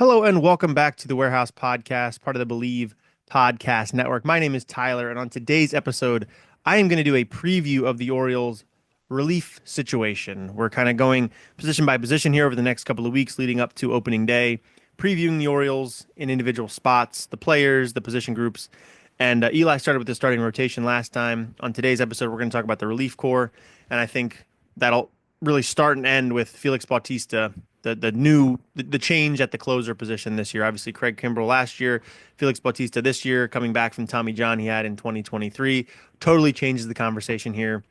Hello and welcome back to the Warehouse Podcast, part of the Believe Podcast Network. My name is Tyler, and on today's episode, I am going to do a preview of the Orioles' relief situation. We're kind of going position by position here over the next couple of weeks leading up to opening day, previewing the Orioles in individual spots, the players, the position groups. And Eli started with the starting rotation last time. On today's episode, we're going to talk about the relief corps, and I think that'll really start and end with Félix Bautista, the change at the closer position this year. Obviously, Craig Kimbrell last year, Félix Bautista this year, coming back from Tommy John he had in 2023, totally changes the conversation here.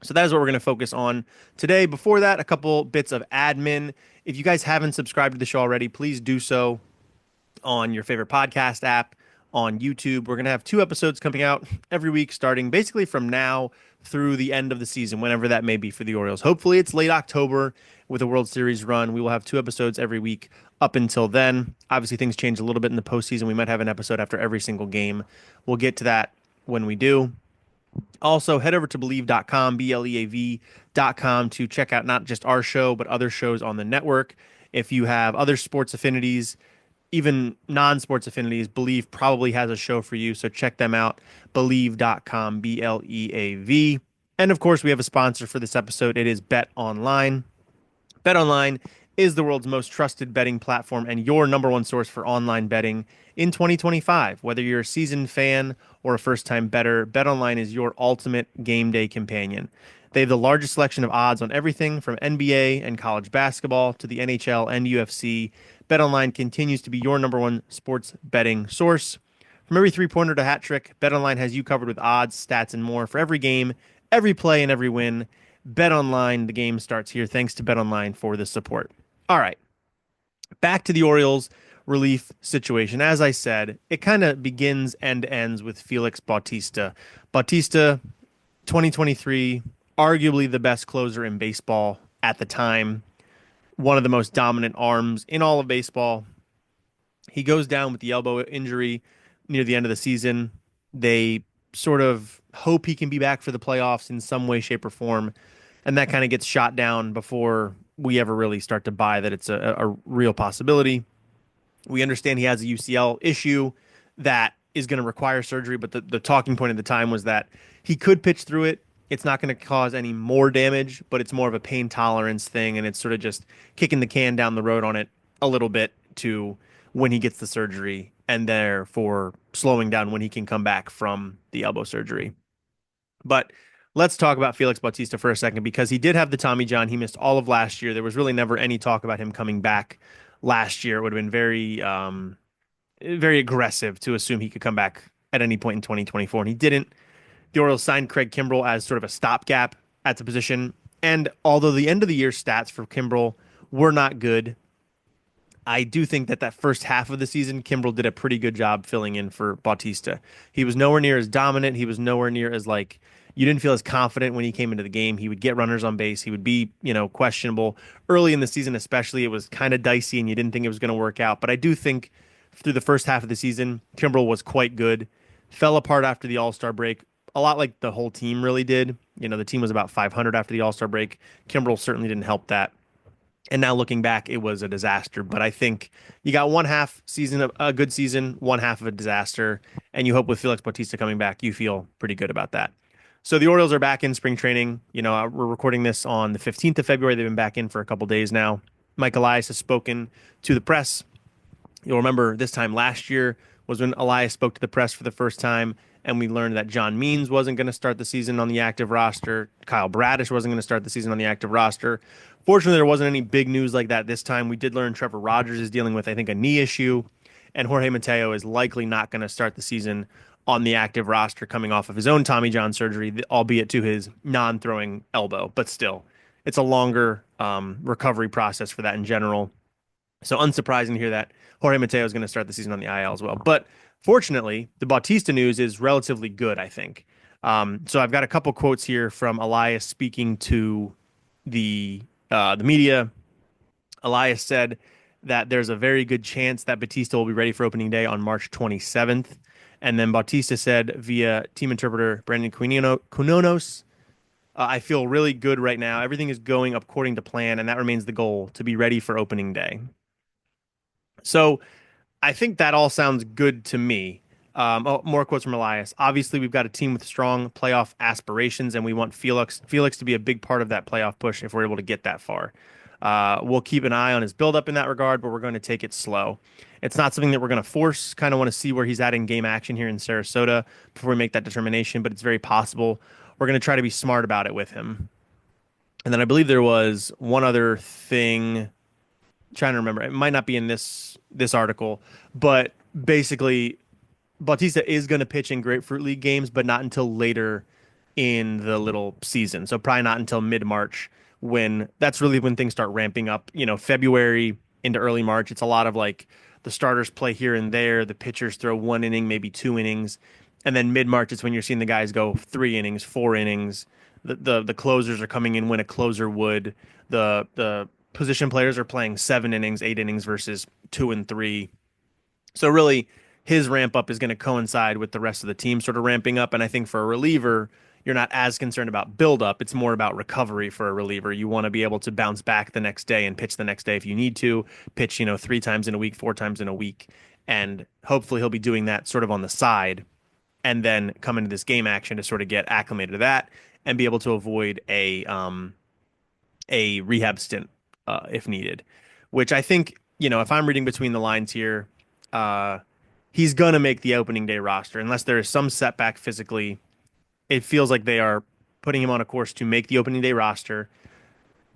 So that is what we're going to focus on today. Before that, a couple bits of admin. If you guys haven't subscribed to the show already, please do so on your favorite podcast app, on YouTube. We're going to have two episodes coming out every week, starting basically from now through the end of the season, whenever that may be for the Orioles. Hopefully, it's late October with a World Series run. We will have two episodes every week up until then. Obviously, things change a little bit in the postseason. We might have an episode after every single game. We'll get to that when we do. Also, head over to believe.com, BLEAV.com, to check out not just our show, but other shows on the network. If you have other sports affinities, even non-sports affinities, Believe probably has a show for you, so check them out, believe.com, BLEAV. And of course, we have a sponsor for this episode. It is Bet Online. Bet Online is the world's most trusted betting platform and your number one source for online betting in 2025. Whether you're a seasoned fan or a first-time bettor, Bet Online is your ultimate game day companion. They have the largest selection of odds on everything from NBA and college basketball to the NHL and UFC. BetOnline continues to be your number one sports betting source. From every three-pointer to hat trick, BetOnline has you covered with odds, stats, and more for every game, every play, and every win. BetOnline, the game starts here. Thanks to BetOnline for the support. All right, back to the Orioles relief situation. As I said, it kind of begins and ends with Félix Bautista. Bautista, 2023, arguably the best closer in baseball at the time, one of the most dominant arms in all of baseball. He goes down with the elbow injury near the end of the season. They sort of hope he can be back for the playoffs in some way, shape, or form. And that kind of gets shot down before we ever really start to buy that it's a real possibility. We understand he has a UCL issue that is going to require surgery, but the talking point at the time was that he could pitch through it. It's not going to cause any more damage, but it's more of a pain tolerance thing, and it's sort of just kicking the can down the road on it a little bit to when he gets the surgery, and therefore slowing down when he can come back from the elbow surgery. But let's talk about Félix Bautista for a second, because he did have the Tommy John. He missed all of last year. There was really never any talk about him coming back last year. It would have been very aggressive to assume he could come back at any point in 2024, and he didn't. The Orioles signed Craig Kimbrell as sort of a stopgap at the position. And although the end of the year stats for Kimbrell were not good, I do think that first half of the season, Kimbrell did a pretty good job filling in for Bautista. He was nowhere near as dominant. He was nowhere near as you didn't feel as confident when he came into the game. He would get runners on base. He would be, questionable early in the season, especially. It was kind of dicey and you didn't think it was going to work out. But I do think through the first half of the season, Kimbrell was quite good. Fell apart after the All-Star break, a lot like the whole team really did. The team was about 500 after the All-Star break. Kimbrell certainly didn't help that. And now looking back, it was a disaster. But I think you got one half season of a good season, one half of a disaster. And you hope with Félix Bautista coming back, you feel pretty good about that. So the Orioles are back in spring training. We're recording this on the 15th of February. They've been back in for a couple days now. Mike Elias has spoken to the press. You'll remember this time last year was when Elias spoke to the press for the first time, and we learned that John Means wasn't going to start the season on the active roster. Kyle Bradish wasn't going to start the season on the active roster. Fortunately, there wasn't any big news like that this time. We did learn Trevor Rogers is dealing with, I think, a knee issue, and Jorge Mateo is likely not going to start the season on the active roster coming off of his own Tommy John surgery, albeit to his non-throwing elbow. But still, it's a longer recovery process for that in general. So unsurprising to hear that Jorge Mateo is going to start the season on the IL as well. But fortunately, the Bautista news is relatively good, I think. So I've got a couple quotes here from Elias speaking to the media. Elias said that there's a very good chance that Bautista will be ready for opening day on March 27th. And then Bautista said via team interpreter Brandon Quinones, I feel really good right now. Everything is going according to plan, and that remains the goal, to be ready for opening day. So I think that all sounds good to me. Oh, more quotes from Elias. Obviously, we've got a team with strong playoff aspirations, and we want Felix to be a big part of that playoff push if we're able to get that far. We'll keep an eye on his buildup in that regard, but we're going to take it slow. It's not something that we're going to force. Kind of want to see where he's at in game action here in Sarasota before we make that determination, but it's very possible. We're going to try to be smart about it with him. And then I believe there was one other thing, trying to remember. It might not be in this article, but basically Bautista is going to pitch in Grapefruit League games, but not until later in the little season. So probably not until mid-March, when that's really when things start ramping up. February into early March, it's a lot of like the starters play here and there, the pitchers throw one inning, maybe two innings, and then mid-March it's when you're seeing the guys go 3 innings, 4 innings. The closers are coming in when a closer would. The position players are playing 7 innings, 8 innings versus 2 and 3. So really, his ramp up is going to coincide with the rest of the team sort of ramping up. And I think for a reliever, you're not as concerned about buildup. It's more about recovery for a reliever. You want to be able to bounce back the next day and pitch the next day if you need to, pitch, 3 times in a week, 4 times in a week. And hopefully he'll be doing that sort of on the side and then come into this game action to sort of get acclimated to that and be able to avoid a rehab stint if needed. Which I think, if I'm reading between the lines here, uh, he's gonna make the opening day roster unless there is some setback physically. It feels like they are putting him on a course to make the opening day roster.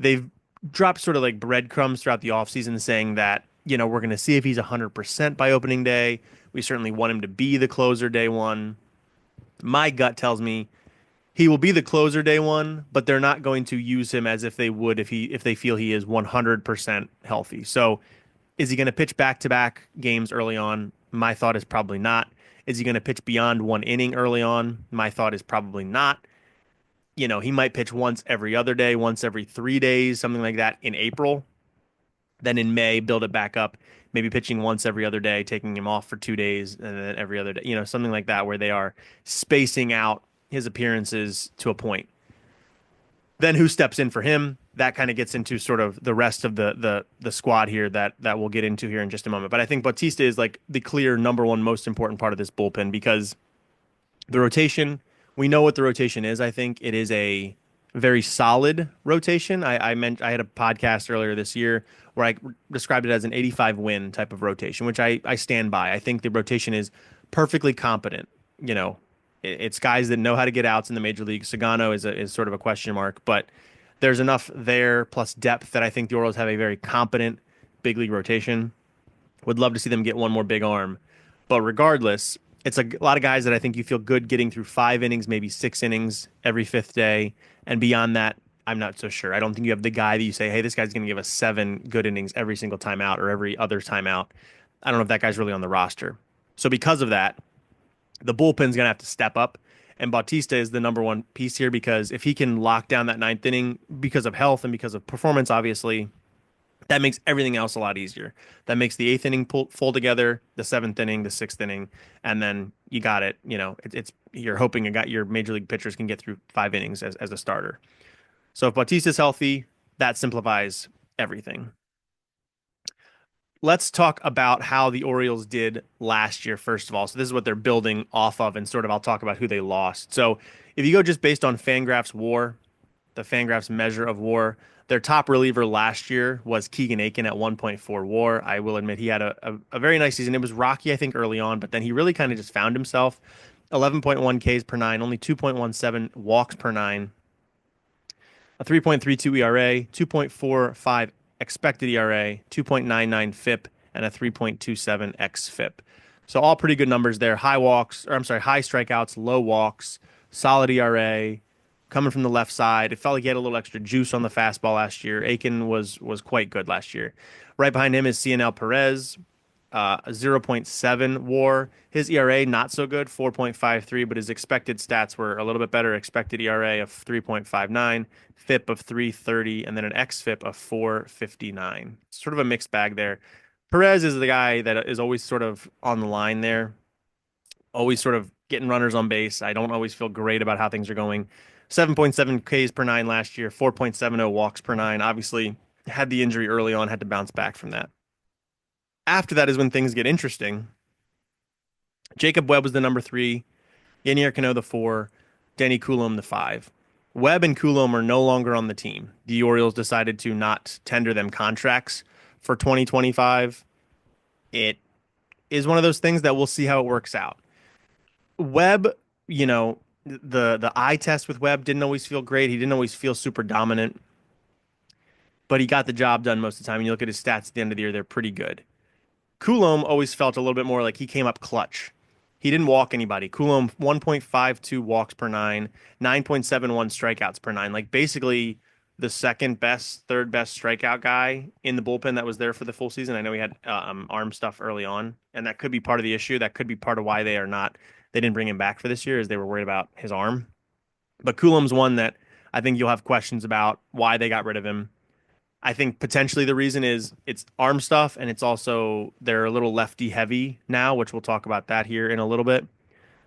They've dropped sort of like breadcrumbs throughout the offseason saying that, we're going to see if he's 100% by opening day. We certainly want him to be the closer day one. My gut tells me he will be the closer day one, but they're not going to use him as if they would if they feel he is 100% healthy. So is he going to pitch back-to-back games early on? My thought is probably not. Is he going to pitch beyond 1 inning early on? My thought is probably not. He might pitch once every other day, once every 3 days, something like that in April. Then in May, build it back up, maybe pitching once every other day, taking him off for 2 days, and then every other day, something like that, where they are spacing out his appearances to a point. Then who steps in for him? That kind of gets into sort of the rest of the squad here that we'll get into here in just a moment. But I think Bautista is like the clear number one most important part of this bullpen because the rotation, we know what the rotation is. I think it is a very solid rotation. I had a podcast earlier this year where I described it as an 85 win type of rotation, which I stand by. I think the rotation is perfectly competent. It's guys that know how to get outs in the major league. Sagano is sort of a question mark, but there's enough there plus depth that I think the Orioles have a very competent big league rotation. Would love to see them get one more big arm. But regardless, it's a lot of guys that I think you feel good getting through 5 innings, maybe 6 innings every fifth day. And beyond that, I'm not so sure. I don't think you have the guy that you say, hey, this guy's going to give us 7 good innings every single time out or every other time out. I don't know if that guy's really on the roster. So because of that, the bullpen's going to have to step up. And Bautista is the number one piece here because if he can lock down that ninth inning because of health and because of performance, obviously, that makes everything else a lot easier. That makes the eighth inning full together, the seventh inning, the sixth inning, and then you got it. It's you're hoping your major league pitchers can get through 5 innings as a starter. So if Bautista's healthy, that simplifies everything. Let's talk about how the Orioles did last year, first of all. So this is what they're building off of, and sort of I'll talk about who they lost. So if you go just based on Fangraphs WAR, the Fangraphs measure of WAR, their top reliever last year was Keegan Aiken at 1.4 WAR. I will admit he had a very nice season. It was rocky, I think, early on, but then he really kind of just found himself. 11.1 Ks per nine, only 2.17 walks per nine, a 3.32 ERA, 2.45 expected ERA, 2.99 FIP, and a 3.27 xFIP. So all pretty good numbers there. High walks, or I'm sorry, high strikeouts, low walks, solid ERA, coming from the left side. It felt like he had a little extra juice on the fastball last year. Aiken was quite good last year. Right behind him is CNL Perez, a 0.7 WAR. His ERA not so good, 4.53, but his expected stats were a little bit better. Expected ERA of 3.59, FIP of 330, and then an xFIP of 459. Sort of a mixed bag there. Perez is the guy that is always sort of on the line there, always sort of getting runners on base. I don't always feel great about how things are going. 7.7 Ks per nine last year, 4.70 walks per nine. Obviously, had the injury early on, had to bounce back from that. After that is when things get interesting. Jacob Webb was the number three, Yenier Cano the four, Denny Coulomb the five. Webb and Coulomb are no longer on the team. The Orioles decided to not tender them contracts for 2025. It is one of those things that we'll see how it works out. Webb, you know, the eye test with Webb didn't always feel great. He didn't always feel super dominant, but he got the job done most of the time. And you look at his stats at the end of the year, they're pretty good. Coulomb always felt a little bit more like he came up clutch. He didn't walk anybody. Coulomb 1.52 walks per nine, 9.71 strikeouts per nine. Like basically the second best, third best strikeout guy in the bullpen that was there for the full season. I know he had arm stuff early on, and that could be part of the issue. That could be part of why they didn't bring him back for this year, is they were worried about his arm. But Coulomb's one that I think you'll have questions about why they got rid of him. I think potentially the reason is it's arm stuff, and it's also they're a little lefty heavy now, which we'll talk about that here in a little bit.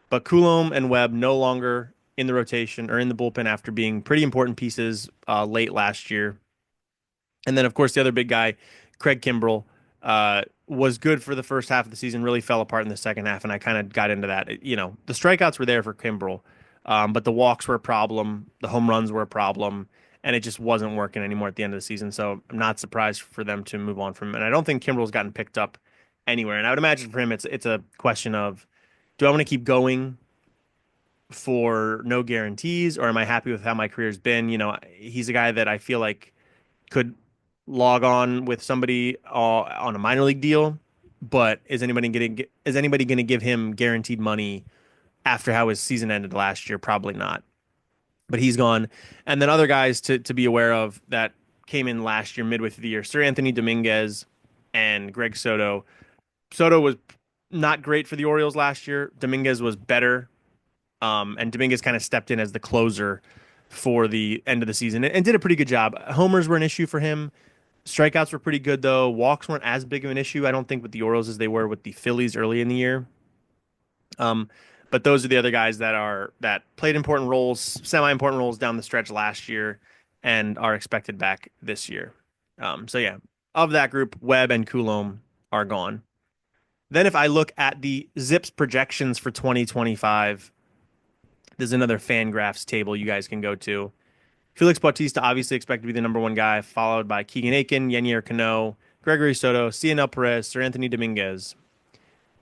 But Coulomb and Webb no longer in the rotation or in the bullpen after being pretty important pieces late last year. And then, of course, the other big guy, Craig Kimbrell, was good for the first half of the season, really fell apart in the second half, and I kind of got into that. The strikeouts were there for Kimbrell, but the walks were a problem, the home runs were a problem, and it just wasn't working anymore at the end of the season. So I'm not surprised for them to move on from him. And I don't think Kimbrell's gotten picked up anywhere. And I would imagine for him, it's a question of, do I want to keep going for no guarantees, or am I happy with how my career's been? He's a guy that I feel like could log on with somebody on a minor league deal, but is anybody going to give him guaranteed money after how his season ended last year? Probably not. But he's gone. And then other guys to be aware of that came in last year midway through the year: Sir Anthony Dominguez and Greg Soto. Soto was not great for the Orioles last year. Dominguez was better. And Dominguez kind of stepped in as the closer for the end of the season and did a pretty good job. Homers were an issue for him. Strikeouts were pretty good though. Walks weren't as big of an issue, I don't think, with the Orioles as they were with the Phillies early in the year. Um, but those are the other guys that played important roles, semi-important roles down the stretch last year, and are expected back this year. So yeah, of that group, Webb and Coulomb are gone. Then if I look at the Zips projections for 2025, there's another Fangraphs table you guys can go to. Felix Bautista obviously expected to be the number one guy, followed by Keegan Aiken, Yenier Cano, Gregory Soto, Cionel Perez, Sir Anthony Dominguez.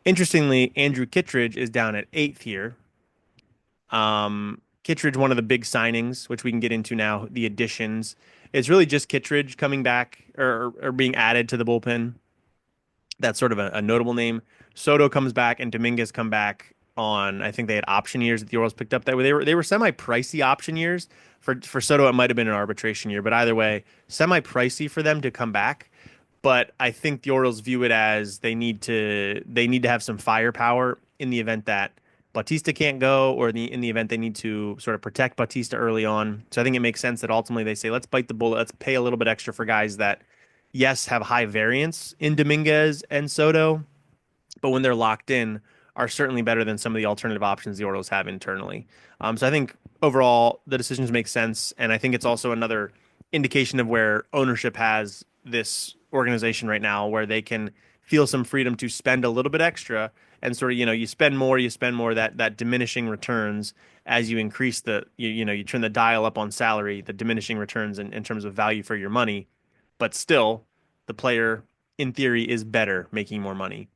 Interestingly, Andrew Kittredge is down at eighth here. Kittredge, one of the big signings, which we can get into now, the additions. It's really just Kittredge coming back or being added to the bullpen. That's sort of a notable name. Soto comes back and Dominguez come back on. I think they had option years that the Orioles picked up. That way they were semi pricey option years. For Soto, it might have been an arbitration year, but either way, semi pricey for them to come back. But I think the Orioles view it as they need to have some firepower in the event that Bautista can't go, or in the event they need to sort of protect Bautista early on. So I think it makes sense that ultimately they say, let's bite the bullet, let's pay a little bit extra for guys that, yes, have high variance in Dominguez and Soto, but when they're locked in, are certainly better than some of the alternative options the Orioles have internally. So I think overall the decisions make sense, and I think it's also another indication of where ownership has this organization right now, where they can feel some freedom to spend a little bit extra, and sort of you spend more, that diminishing returns as you increase you turn the dial up on salary, the diminishing returns in terms of value for your money, but still the player in theory is better making more money.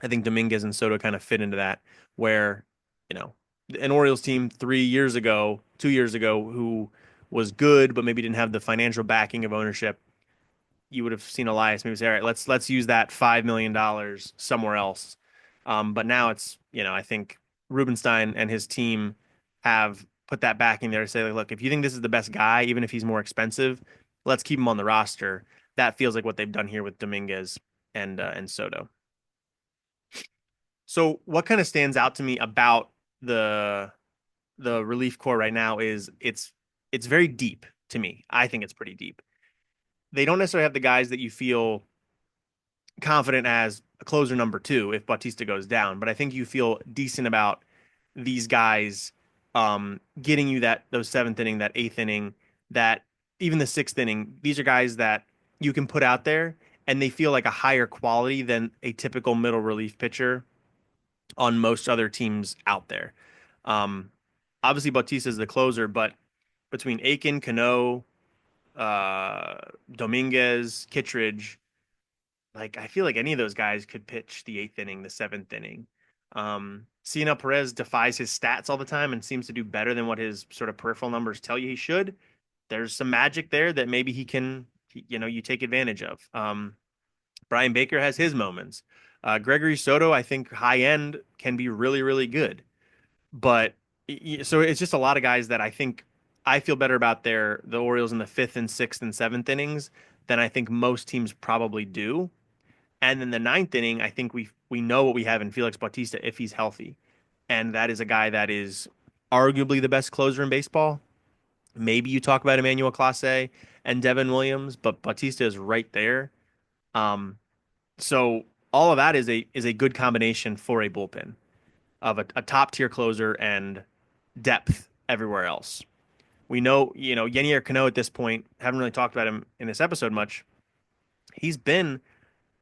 I think Dominguez and Soto kind of fit into that, where, you know, an Orioles team 3 years ago, 2 years ago, who was good but maybe didn't have the financial backing of ownership, you would have seen Elias maybe say, all right, let's use that $5 million somewhere else. But now it's, I think Rubenstein and his team have put that backing there to say, like, look, if you think this is the best guy, even if he's more expensive, let's keep him on the roster. That feels like what they've done here with Dominguez and Soto. So what kind of stands out to me about the relief core right now is it's very deep to me. I think it's pretty deep. They don't necessarily have the guys that you feel confident as a closer number two if Bautista goes down, but I think you feel decent about these guys getting you those seventh inning, that eighth inning, that even the sixth inning. These are guys that you can put out there and they feel like a higher quality than a typical middle relief pitcher on most other teams out there. Um, Obviously, Bautista is the closer, but between Aiken, Cano, uh, Dominguez, Kittredge, like I feel like any of those guys could pitch the eighth inning, the seventh inning. Cianel Perez defies his stats all the time and seems to do better than what his sort of peripheral numbers tell you he should. There's some magic there that maybe he can, you take advantage of. Brian Baker has his moments. Gregory Soto, I think high end can be really, really good. But so it's just a lot of guys that I think I feel better about the Orioles in the fifth and sixth and seventh innings than I think most teams probably do. And then the ninth inning, I think we know what we have in Felix Bautista if he's healthy, and that is a guy that is arguably the best closer in baseball. Maybe you talk about Emmanuel Clase and Devin Williams, but Bautista is right there. Um, so all of that is a good combination for a bullpen of a top tier closer and depth everywhere else. We know, Yenier Cano at this point, haven't really talked about him in this episode much. He's been,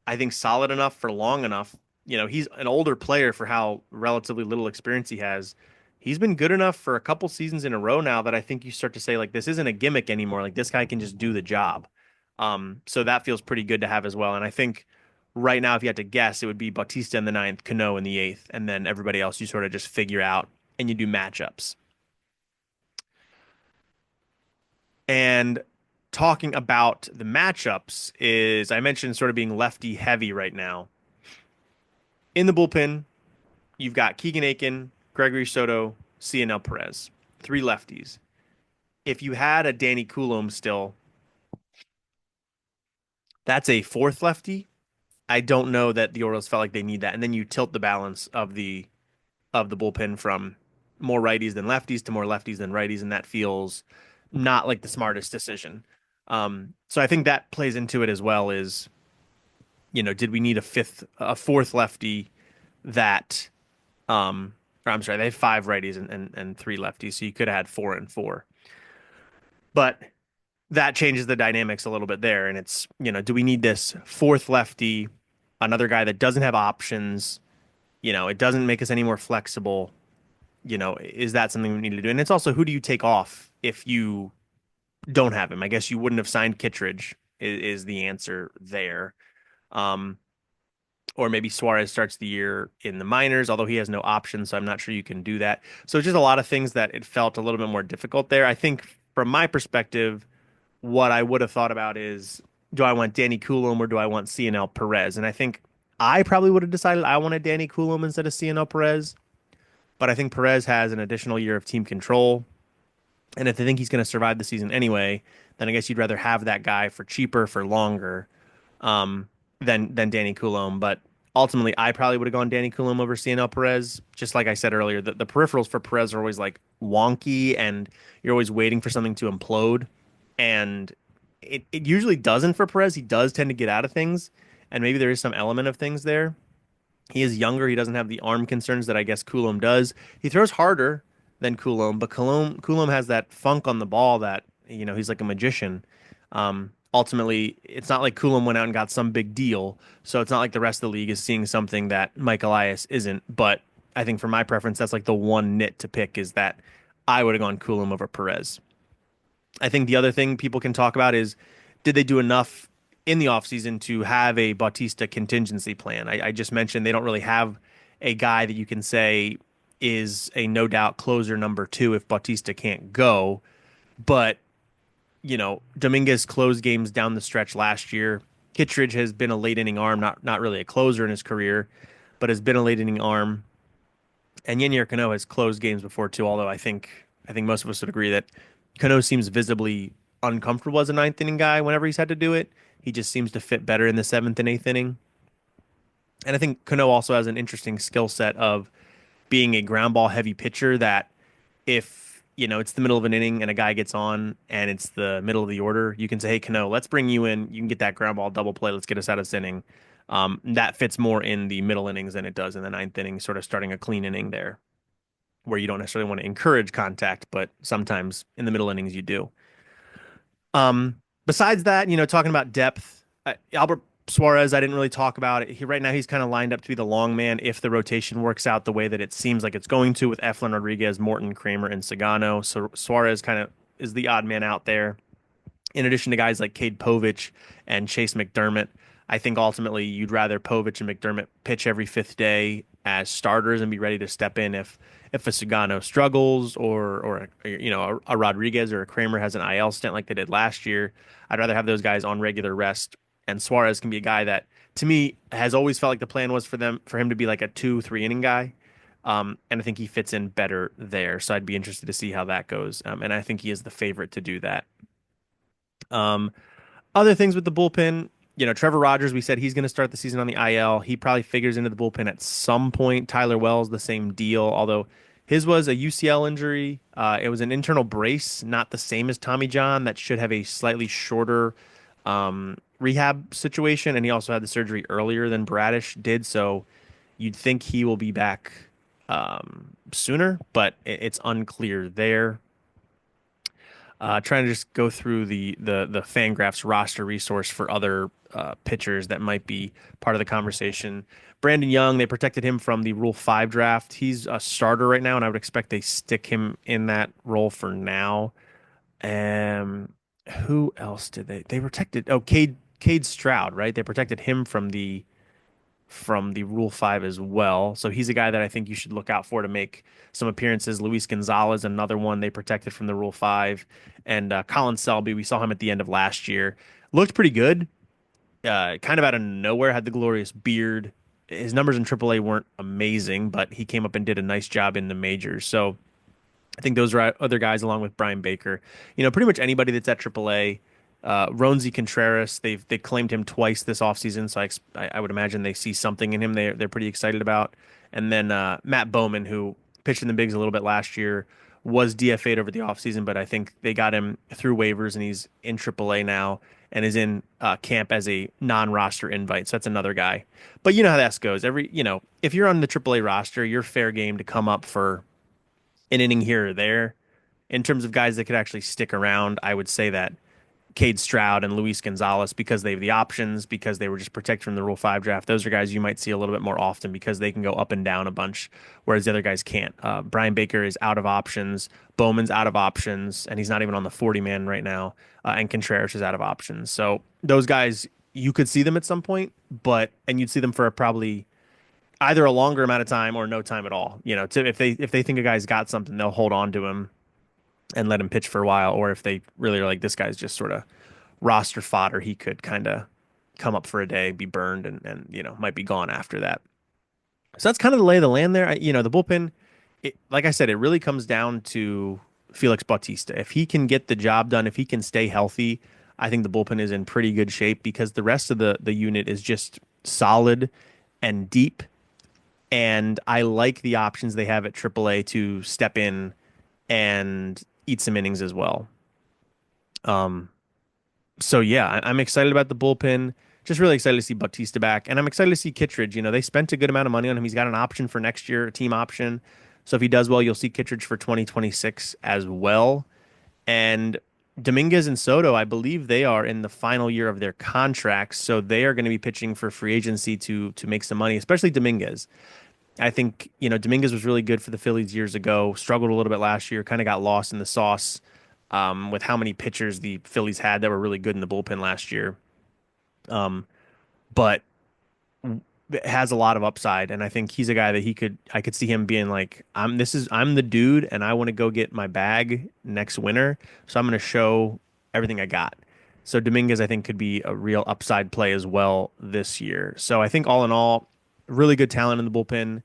I think, solid enough for long enough. He's an older player for how relatively little experience he has. He's been good enough for a couple seasons in a row now that I think you start to say, like, this isn't a gimmick anymore. Like, this guy can just do the job. So that feels pretty good to have as well. And I think right now, if you had to guess, it would be Bautista in the ninth, Cano in the eighth, and then everybody else you sort of just figure out and you do matchups. And talking about the matchups is I mentioned sort of being lefty heavy right now. In the bullpen, you've got Keegan Aiken, Gregory Soto, Cianel Perez, three lefties. If you had a Danny Coulomb still, that's a fourth lefty. I don't know that the Orioles felt like they need that. And then you tilt the balance of the bullpen from more righties than lefties to more lefties than righties, and that feels not like the smartest decision. So I think that plays into it as well. Is did we need a fourth lefty that or I'm sorry, they have five righties and three lefties, so you could have had four and four. But that changes the dynamics a little bit there. And it's, do we need this fourth lefty, another guy that doesn't have options? It doesn't make us any more flexible. Is that something we need to do? And it's also, who do you take off if you don't have him? I guess you wouldn't have signed Kittredge is the answer there. Um, or maybe Suarez starts the year in the minors, although he has no options, so I'm not sure you can do that. So it's just a lot of things that it felt a little bit more difficult there. I think from my perspective, what I would have thought about is, do I want Danny Coulomb or do I want Cianel Perez? And I think I probably would have decided I wanted Danny Coulomb instead of Cianel Perez, but I think Perez has an additional year of team control. And if they think he's going to survive the season anyway, then I guess you'd rather have that guy for cheaper, for longer, um, than Danny Coulomb. But ultimately, I probably would have gone Danny Coulomb over Cianel Perez. Just like I said earlier, the peripherals for Perez are always like wonky, and you're always waiting for something to implode. And it usually doesn't for Perez. He does tend to get out of things, and maybe there is some element of things there. He is younger. He doesn't have the arm concerns that I guess Coulomb does. He throws harder than Coulomb, but Coulomb has that funk on the ball that, he's like a magician. Ultimately, it's not like Coulomb went out and got some big deal, so it's not like the rest of the league is seeing something that Mike Elias isn't. But I think for my preference, that's like the one nit to pick is that I would have gone Coulomb over Perez. I think the other thing people can talk about is, did they do enough in the offseason to have a Bautista contingency plan? I just mentioned they don't really have a guy that you can say is a no doubt closer number two if Bautista can't go. But, Dominguez closed games down the stretch last year. Kittredge has been a late inning arm, not really a closer in his career, but has been a late inning arm. And Yennier Cano has closed games before too, although I think most of us would agree that Cano seems visibly uncomfortable as a ninth inning guy whenever he's had to do it. He just seems to fit better in the seventh and eighth inning. And I think Cano also has an interesting skill set of being a ground ball heavy pitcher that if, it's the middle of an inning and a guy gets on and it's the middle of the order, you can say, hey, Cano, let's bring you in. You can get that ground ball double play. Let's get us out of this inning. That fits more in the middle innings than it does in the ninth inning, sort of starting a clean inning there where you don't necessarily want to encourage contact, but sometimes in the middle innings you do. Besides that, talking about depth, Albert Suarez, I didn't really talk about it. Right now, he's kind of lined up to be the long man if the rotation works out the way that it seems like it's going to with Eflin, Rodriguez, Morton, Kramer, and Sagano. So Suarez kind of is the odd man out there. In addition to guys like Cade Povich and Chase McDermott, I think ultimately you'd rather Povich and McDermott pitch every fifth day as starters and be ready to step in if a Sugano struggles or a Rodriguez or a Kramer has an IL stint like they did last year. I'd rather have those guys on regular rest. And Suarez can be a guy that, to me, has always felt like the plan was for him to be like a 2, 3 inning guy. And I think he fits in better there. So I'd be interested to see how that goes. And I think he is the favorite to do that. Um, Other things with the bullpen, Trevor Rogers, we said he's going to start the season on the IL. He probably figures into the bullpen at some point. Tyler Wells, the same deal, although his was a UCL injury. It was an internal brace, not the same as Tommy John. That should have a slightly shorter rehab situation, and he also had the surgery earlier than Bradish did, so you'd think he will be back sooner, but it's unclear there. Trying to just go through the Fangraphs roster resource for other pitchers that might be part of the conversation. Brandon Young, they protected him from the Rule 5 draft. He's a starter right now, and I would expect they stick him in that role for now. Um, who else did they protected? Oh, Cade Stroud, right? They protected him from the Rule 5 as well. So he's a guy that I think you should look out for to make some appearances. Luis Gonzalez, another one they protected from the Rule 5. And Colin Selby, we saw him at the end of last year. Looked pretty good. Kind of out of nowhere, had the glorious beard. His numbers in AAA weren't amazing, but he came up and did a nice job in the majors. So I think those are other guys along with Brian Baker. Pretty much anybody that's at AAA. Ronzi Contreras, they claimed him twice this offseason, so I would imagine they see something in him they're pretty excited about. And then Matt Bowman, who pitched in the bigs a little bit last year, was DFA'd over the offseason, but I think they got him through waivers and he's in AAA now and is in camp as a non-roster invite. So that's another guy. But you know how that goes. If you're on the AAA roster, you're fair game to come up for an inning here or there. In terms of guys that could actually stick around, I would say that Cade Stroud and Luis Gonzalez, because they have the options, because they were just protected from the Rule 5 draft. Those are guys you might see a little bit more often because they can go up and down a bunch, whereas the other guys can't. Brian Baker is out of options. Bowman's out of options, and he's not even on the 40-man right now. And Contreras is out of options. So those guys, you could see them at some point, and you'd see them for probably either a longer amount of time or no time at all. If they think a guy's got something, they'll hold on to him and let him pitch for a while, or if they really are like, this guy's just sort of roster fodder, he could kind of come up for a day, be burned, and might be gone after that. So that's kind of the lay of the land there. The bullpen, like I said, it really comes down to Felix Bautista. If he can get the job done, if he can stay healthy, I think the bullpen is in pretty good shape because the rest of the unit is just solid and deep. And I like the options they have at AAA to step in and eat some innings as well. Um, so yeah, I'm excited about the bullpen. Just really excited to see Bautista back, and I'm excited to see Kittredge. They spent a good amount of money on him. He's got an option for next year, a team option. So if he does well, you'll see Kittredge for 2026 as well. And Dominguez and Soto, I believe they are in the final year of their contracts, so they are going to be pitching for free agency to make some money, especially Dominguez. I think, Dominguez was really good for the Phillies years ago, struggled a little bit last year, kind of got lost in the sauce with how many pitchers the Phillies had that were really good in the bullpen last year. But has a lot of upside, and I think he's a guy that I could see him being like, I'm the dude, and I want to go get my bag next winter, so I'm going to show everything I got. So Dominguez, I think, could be a real upside play as well this year. So I think all in all, really good talent in the bullpen.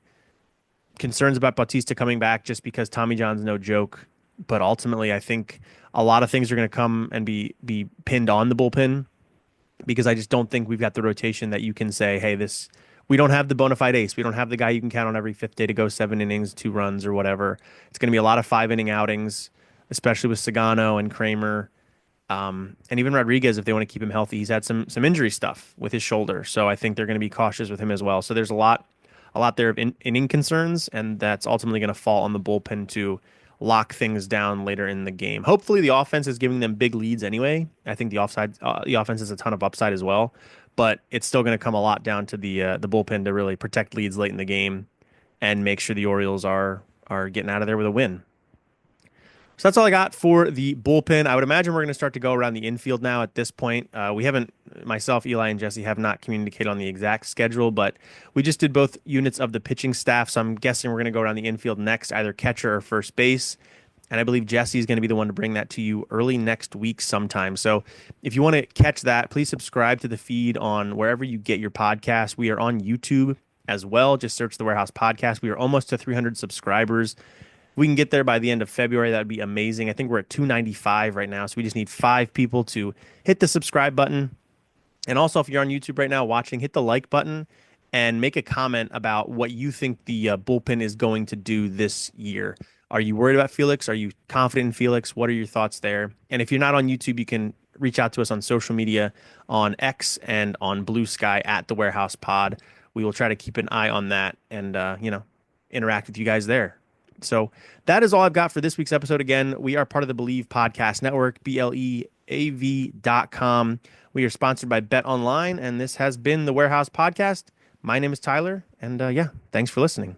Concerns about Bautista coming back just because Tommy John's no joke, but ultimately I think a lot of things are going to come and be pinned on the bullpen because I just don't think we've got the rotation that you can say, hey, we don't have the bona fide ace. We don't have the guy you can count on every fifth day to go 7 innings, 2 runs or whatever. It's going to be a lot of 5 inning outings, especially with Sagano and Kramer. And even Rodriguez, if they want to keep him healthy, he's had some injury stuff with his shoulder. So I think they're going to be cautious with him as well. So there's a lot there of inning concerns, and that's ultimately going to fall on the bullpen to lock things down later in the game. Hopefully the offense is giving them big leads anyway. I think the offense has a ton of upside as well. but it's still going to come a lot down to the bullpen to really protect leads late in the game and make sure the Orioles are getting out of there with a win. So that's all I got for the bullpen. I would imagine we're going to start to go around the infield now at this point. We haven't, myself, Eli, and Jesse have not communicated on the exact schedule, but we just did both units of the pitching staff. So I'm guessing we're going to go around the infield next, either catcher or first base. And I believe Jesse is going to be the one to bring that to you early next week sometime. So if you want to catch that, please subscribe to the feed on wherever you get your podcast. We are on YouTube as well. Just search the Warehouse Podcast. We are almost to 300 subscribers. We can get there by the end of February. That would be amazing. I think we're at 295 right now. So we just need 5 people to hit the subscribe button. And also, if you're on YouTube right now watching, hit the like button and make a comment about what you think the bullpen is going to do this year. Are you worried about Felix? Are you confident in Felix? What are your thoughts there? And if you're not on YouTube, you can reach out to us on social media, on X and on Blue Sky at the Warehouse Pod. We will try to keep an eye on that and interact with you guys there. So that is all I've got for this week's episode. Again, we are part of the Believe Podcast Network, BLEAV.com. We are sponsored by Bet Online, and this has been the Warehouse Podcast. My name is Tyler, and thanks for listening.